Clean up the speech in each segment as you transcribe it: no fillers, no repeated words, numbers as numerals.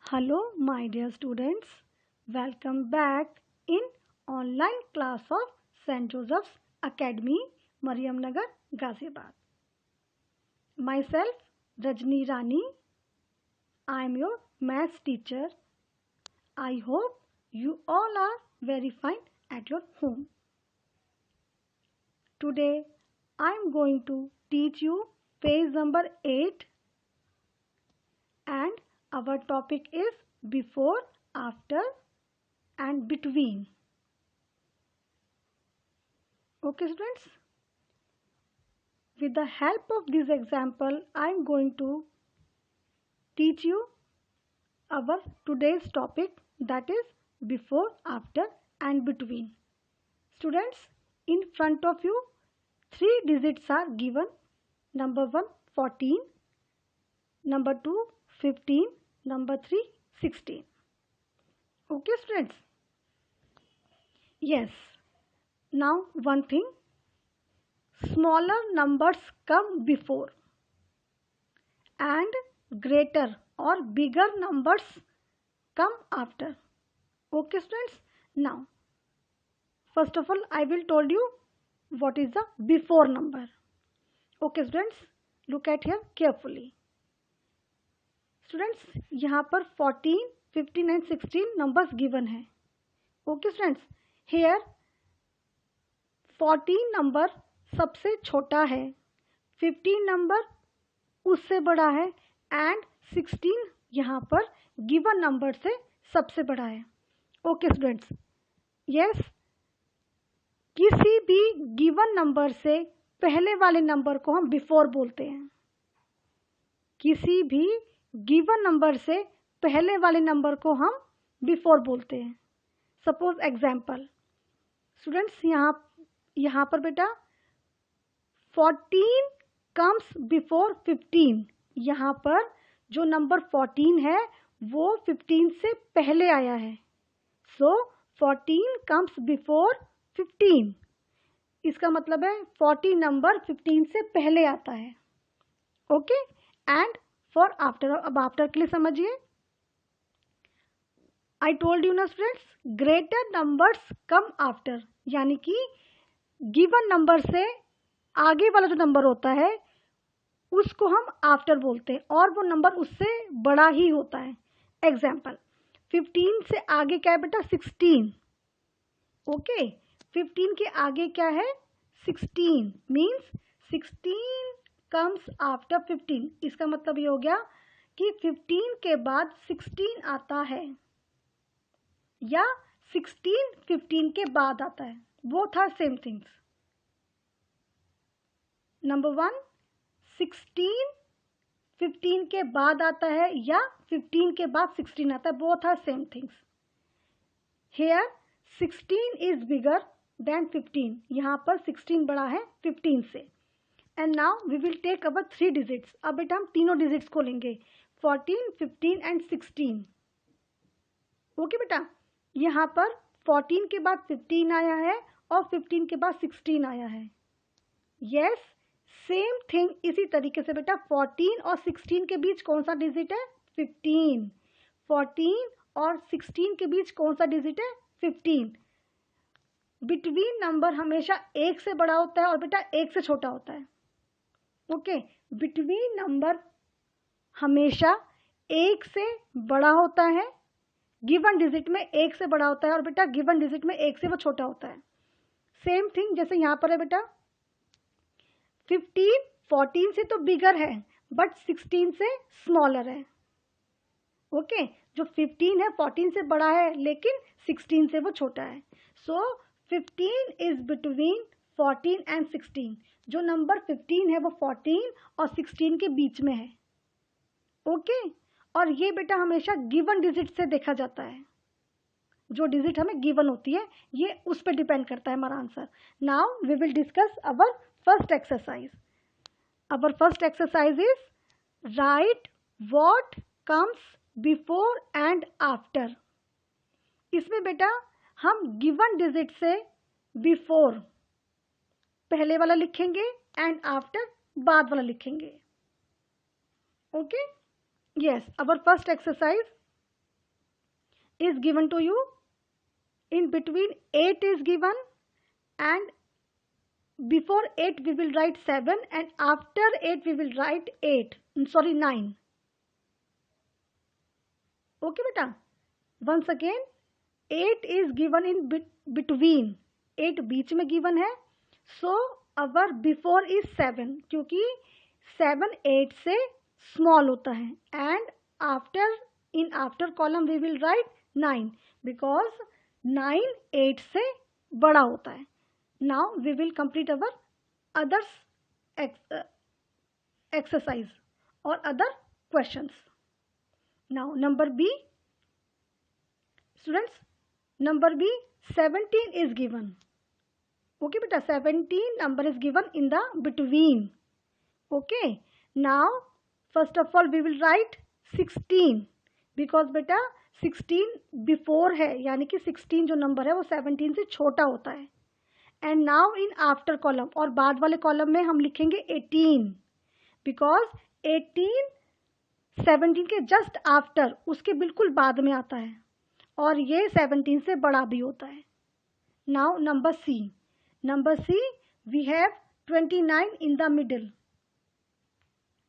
Hello, my dear students. Welcome back in online class of St. Joseph's Academy, Mariamnagar, Ghaziabad. Myself, Rajni Rani. I am your maths teacher. I hope you all are very fine at your home. Today, I am going to teach you page number 8 and our topic is before, after and between. Okay students, with the help of this example I am going to teach you our today's topic, that is before, after and between. Students, in front of you 3 digits are given. Number 1 14, number 2 15, number 3 16. Okay students? Yes. Now one thing, smaller numbers come before and greater or bigger numbers come after. Okay students? Now first of all I will told you what is the before number. Okay students, look at here carefully. Students, यहाँ पर 14, 15 and 16 numbers given है. Okay students, here 14 number सबसे छोटा है, 15 number उससे बड़ा है and 16 यहाँ पर गिवन नंबर से सबसे बड़ा है. ओके स्टूडेंट्स, यस, किसी भी गिवन नंबर से पहले वाले नंबर को हम बिफोर बोलते हैं. किसी भी गिवन नंबर से पहले वाले नंबर को हम बिफोर बोलते हैं. सपोज एग्जाम्पल स्टूडेंट्स, यहाँ पर बेटा 14 कम्स बिफोर 15. यहाँ पर जो नंबर 14 है वो 15 से पहले आया है. सो 14 कम्स बिफोर 15. इसका मतलब है 14 नंबर 15 से पहले आता है. ओके, एंड फॉर आफ्टर, अब आफ्टर के लिए समझिए. आई टोल्ड यू ना students, greater numbers come after, यानी कि गिवन नंबर से आगे वाला जो नंबर होता है उसको हम आफ्टर बोलते हैं और वो नंबर उससे बड़ा ही होता है. एग्जाम्पल 15 से आगे क्या है बेटा? 16. ओके, 15 के आगे क्या है? 16. Means 16 comes after 15. इसका मतलब ये हो गया कि 15 के बाद 16 आता है या 16 15 के बाद आता है. Both are same things. Number 1, 16 15 के बाद आता है या 15 के बाद 16 आता है. Both are same things. Here 16 is bigger than 15. यहाँ पर 16 बड़ा है 15 से. And now we will take our 3 digits. अब बेटा हम तीनों डिजिट्स को लेंगे, 14, 15 एंड 16. ओके बेटा, यहाँ पर 14 के बाद 15 आया है और 15 के बाद 16 आया है. Yes, same thing. इसी तरीके से बेटा 14 और 16 के बीच कौन सा डिजिट है? 15. 14 और 16 के बीच कौन सा डिजिट है? 15. बिटवीन नंबर हमेशा एक से बड़ा होता है और बेटा एक से छोटा होता है. ओके, बिटवीन नंबर हमेशा एक से बड़ा होता है, गिवन डिजिट में एक से बड़ा होता है और बेटा गिवन डिजिट में एक से वो छोटा होता है. सेम थिंग जैसे यहाँ पर है बेटा 15 14 से तो बिगर है बट 16 से स्मॉलर है. ओके, जो 15 है 14 से बड़ा है लेकिन 16 से वो छोटा है. सो 15 इज बिटवीन 14 एंड 16. जो नंबर 15 है वो 14 और 16 के बीच में है. ओके, और ये बेटा हमेशा गिवन डिजिट से देखा जाता है. जो डिजिट हमें गिवन होती है ये उस पर डिपेंड करता है हमारा answer. Now we will discuss our first exercise. Our first exercise is right what comes before and after. इसमें बेटा हम गिवन डिजिट से बिफोर पहले वाला लिखेंगे एंड आफ्टर बाद वाला लिखेंगे. Okay, yes, our first exercise, is given to you. In between 8 is given, and before 8 we will write 7, and after 8 we will write 9. Okay beta, once again 8 is given in between, 8 बीच में given है, so our before is 7 क्योंकि 7 8 से small होता है, and after in after column we will write 9 because 9 8 से बड़ा होता है. Now we will complete our others exercise or other questions. Now number B, students, number B 17 is given. Okay beta, 17 number is given in the between. Okay, now first of all we will write 16 because beta 16 before है, यानी कि 16 जो number है वो 17 से छोटा होता है. And now in after column, और बाद वाले कॉलम में हम लिखेंगे 18 बिकॉज 18 17 के जस्ट आफ्टर, उसके बिल्कुल बाद में आता है, और ये 17 से बड़ा भी होता है. Now number C we have 29 in the middle.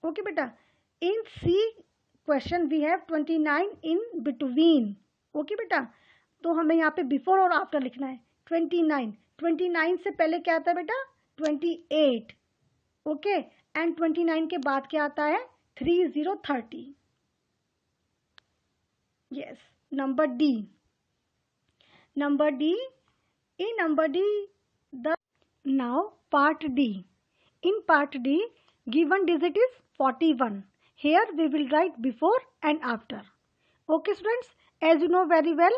Okay बेटा, in C question we have 29 in between. Okay बेटा, तो हमें यहाँ पे बिफोर और आफ्टर लिखना है. 29 से पहले क्या आता है बेटा? 28. ओके, एंड 29 के बाद क्या आता है? 30. Yes. Number D, in number D, the now part D. In part D, given digit is 41. Here we will write before and after. Okay students, as you know very well,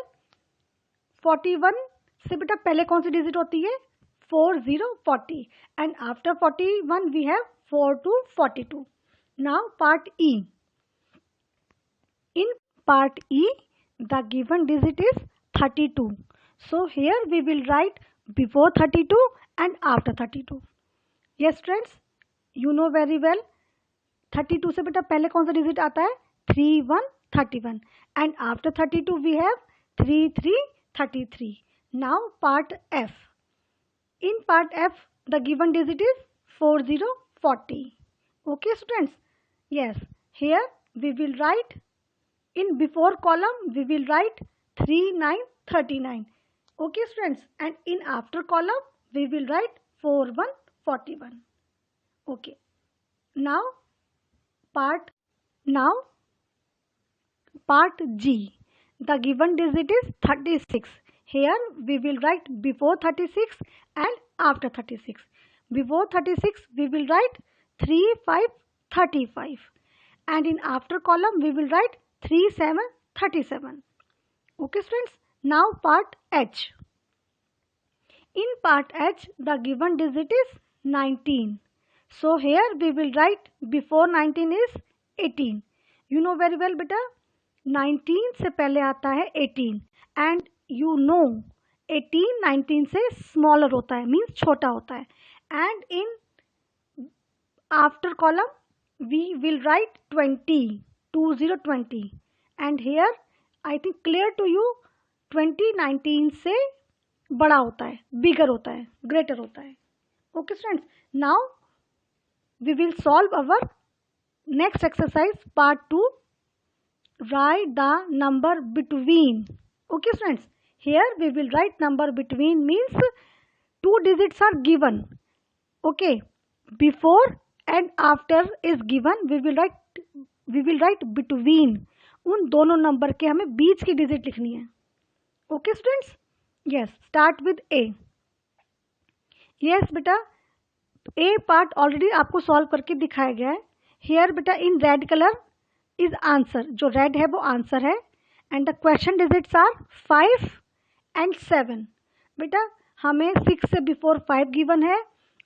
41 से बेटा पहले कौन सी digit होती है? 40 and after 41 we have 4 to 42. Now part E. In part E, the given digit is 32. So here we will write before 32 and after 32. Yes friends, you know very well, 32 से बेटा पहले कौन सा डिजिट आता है? 31 and after 32 we have 33. Now part F. In part F, the given digit is 40. Okay students? Yes, here we will write in before column we will write 39. Okay students, and in after column we will write 41. Okay. Now part G. The given digit is 36. Here we will write before 36 and after 36. Before 36 we will write 35, and in after column we will write 37. Okay students, now part H. In part H, the given digit is 19. So here we will write before 19 is 18. You know very well beta, 19 से पहले आता है 18, and you know 18 19 से smaller होता है, means छोटा होता है, and in after column we will write 20, and here I think clear to you, 20 19 से बड़ा होता है, bigger होता है, greater होता है. Okay students, now we will solve our next exercise part 2. Write the number between. Okay students, here we will write number between means 2 digits are given. Okay, before and after is given, we will write between. उन दोनों number के हमें बीच की digit लिखनी है. Okay students? Yes, start with A. Yes बेटा, A part already आपको solve करके दिखाया गया है. हियर बेटा in red colour is answer, जो रेड है वो आंसर है, and the question digits are 5 and 7. बेटा हमें 6 से बिफोर 5 गिवन है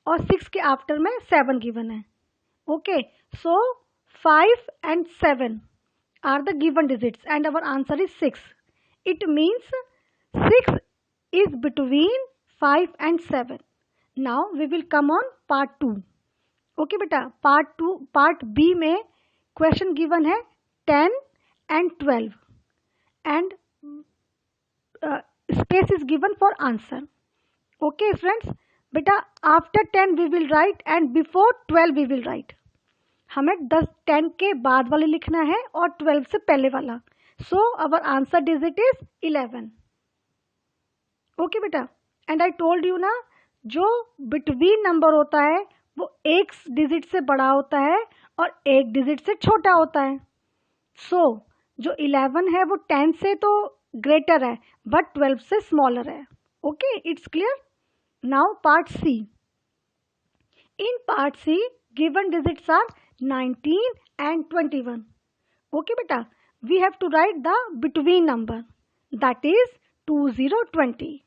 और 6 के आफ्टर में 7 गिवन है. Okay, so 5 and 7 are the given digits and our answer is 6. It means 6 is between 5 and 7. Now we will come on part 2. Okay बेटा, part B में क्वेश्चन गिवन है 10 and 12, and space is given for answer. Okay friends, बेटा after 10 we will write and before 12 we will write. हमें 10 के बाद वाले लिखना है और 12 से पहले वाला. So our answer digit is 11. Okay बेटा, एंड आई टोल्ड यू ना, जो बिटवीन नंबर होता है वो एक डिजिट से बड़ा होता है और एक डिजिट से छोटा होता है. सो जो 11 है वो 10 से तो ग्रेटर है बट 12 से स्मॉलर है. Okay, it's clear. Now part C. In part C given digits are 19 and 21. Okay बेटा, we have to write the between number, that is 2020.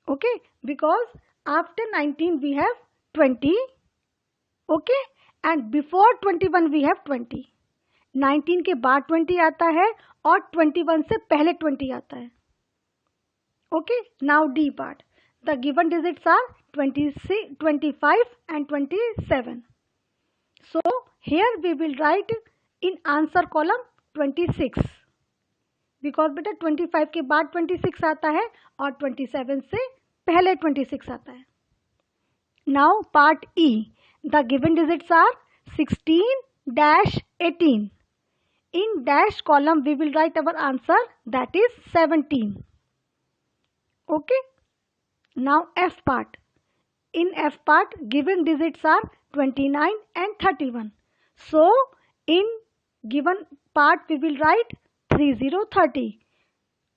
Okay, because after 19 we have 20. Okay, and before 21 we have 20. 19 के बाद 20 आता है और 21 से पहले 20 आता है. Okay, now D part. The given digits are 26, 25 and 27. So here we will write in answer column 26 because बेटा 25 के बाद 26 आता है और 27 से पहले 26 आता है. Now part E. The given digits are 16-18. In dash column we will write our answer, that is 17. Okay. Now F part. In F part given digits are 29 and 31. So in given part we will write 3030.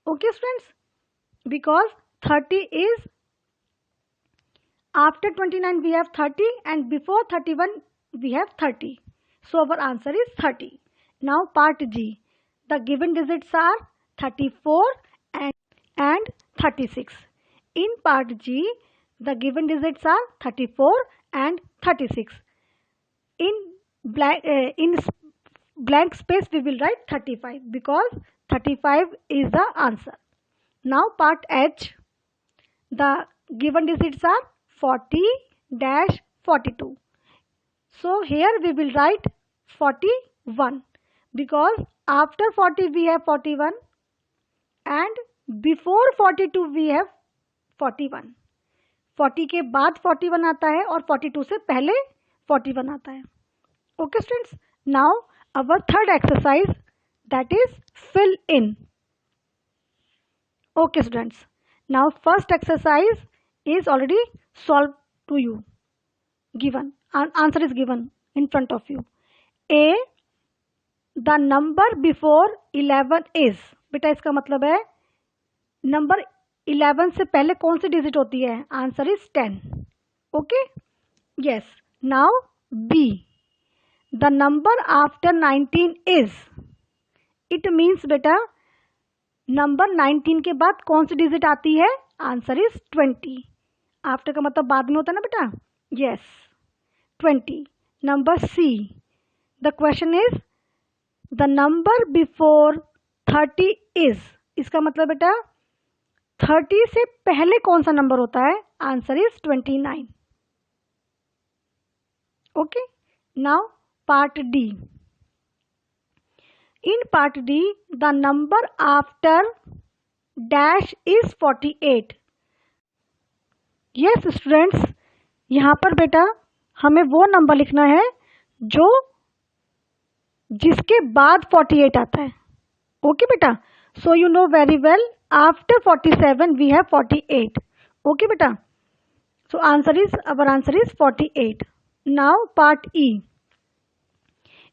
Okay friends, because 30 is after 29 we have 30 and before 31 we have 30. So our answer is 30. Now part G. The given digits are 34 and 36. In part G the given digits are 34 and 36. In blank space we will write 35 because 35 is the answer. Now part H. The given digits are 40-42. So here we will write 41 because after 40 we have 41 and before 42 we have 41. 40 के बाद 41 आता है और 42 से पहले 41 आता है. Okay students, now our third exercise, that is fill in. Okay students, now first exercise is already solved to you. Given, answer is given in front of you. A, the number before 11 is. बेटा इसका मतलब है number 11 से पहले कौन सी digit होती है? Answer is 10. Okay, yes. Now B, the number after 19 is. It means बेटा नंबर 19 के बाद कौन सी डिजिट आती है? Answer is 20. आफ्टर का मतलब बाद में होता है ना बेटा. Yes, 20. Number C, the question is the number before 30 is. इसका मतलब बेटा 30 से पहले कौन सा नंबर होता है? Answer is 29. Okay, now part D. In part D the number after dash is 48. Yes students, यहाँ पर बेटा हमें वो नंबर लिखना है जो जिसके बाद 48 आता है. ओके बेटा, so you know very well after 47 we have 48. Okay beta, so our answer is 48. Now part E.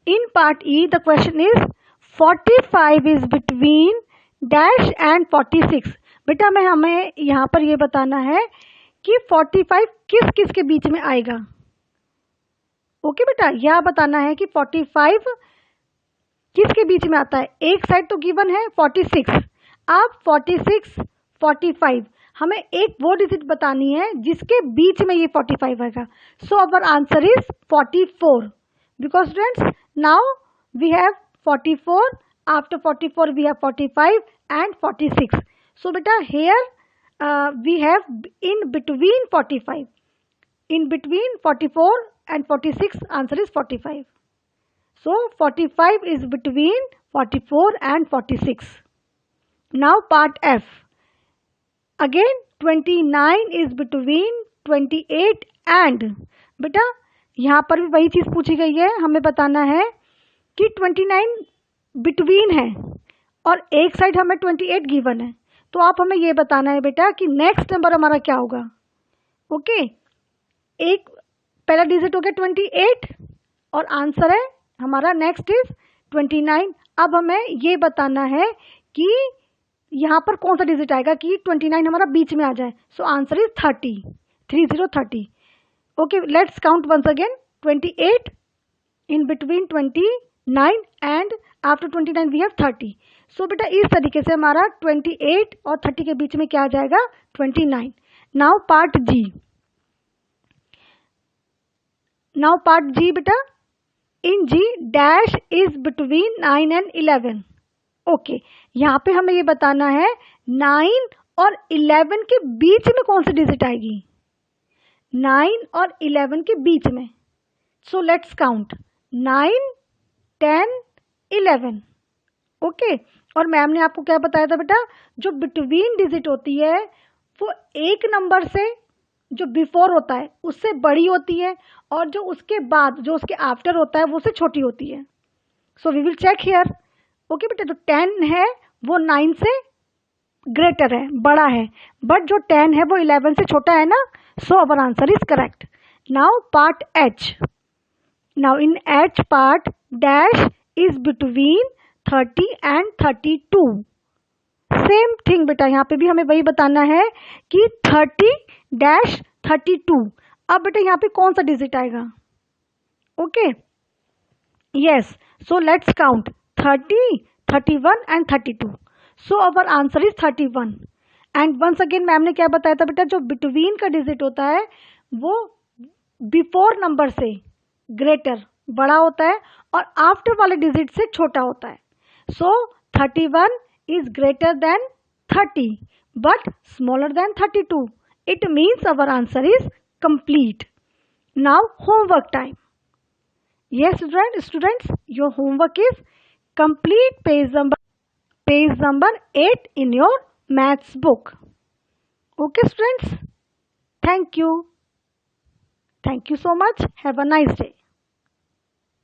In part E the question is 45 is between dash and 46. बेटा हमें यहाँ पर ये बताना है कि 45 किस किस के बीच में आएगा. ओके बेटा, यह बताना है कि 45 किसके बीच में आता है. एक साइड तो गिवन है 46. अब 46, 45 हमें एक वो डिजिट बतानी है जिसके बीच में ये 45 आएगा. So our answer is 44 because students now we have 44, after 44 we have 45 and 46. So बेटा here we have in between 45. In between 44 and 46 answer is 45. So 45 is between 44 and 46. Now part F, again 29 is between 28 and, बेटा यहाँ पर भी वही चीज़ पूछी गई है, हमें बताना है कि 29 बिटवीन है और एक साइड हमें 28 गिवन है, तो आप हमें ये बताना है बेटा कि नेक्स्ट नंबर हमारा क्या होगा। ओके, एक पहला डिजिट हो गया 28 और आंसर है हमारा नेक्स्ट इज 29। अब हमें ये बताना है कि यहाँ पर कौन सा डिजिट आएगा कि 29 हमारा बीच में आ जाए। So answer is 30, 30। Okay, let's count once again, 28 in between 29 and after 29 we have 30। So बेटा इस तरीके से हमारा 28 और 30 के बीच में क्या आ जाएगा, 29। Now part G, now part G बेटा, in G dash is between 9 and 11। Okay, यहाँ पे हमें ये बताना है 9 और 11 के बीच में कौन सी डिजिट आएगी, 9 और 11 के बीच में। सो लेट्स काउंट 9, 10, 11। ओके, और मैम ने आपको क्या बताया था बेटा, जो बिटवीन डिजिट होती है वो एक नंबर से जो बिफोर होता है उससे बड़ी होती है और जो उसके बाद जो उसके आफ्टर होता है वो उससे छोटी होती है। So we will check here. Okay बेटा, जो 10 है वो 9 से ग्रेटर है, बड़ा है, बट जो 10 है वो 11 से छोटा है ना। So our answer is correct. Now part H, now in H part dash is between 30 and 32। Same thing बेटा, यहाँ पे भी हमें वही बताना है कि 30-32। अब बेटा यहाँ पे कौन सा डिजिट आएगा, okay, yes, so let's count 30, 31 and 32। So our answer is 31। And once again ma'am ने क्या बताया था बेटा, जो बिटवीन का डिजिट होता है वो बिफोर नंबर से ग्रेटर बड़ा होता है और आफ्टर वाले डिजिट से छोटा होता है। सो 31 is greater than 30 but smaller than 32. It means our answer is complete. Now homework time. Yes students, your homework is complete page number 8 in your maths book. Okay students, thank you so much, have a nice day.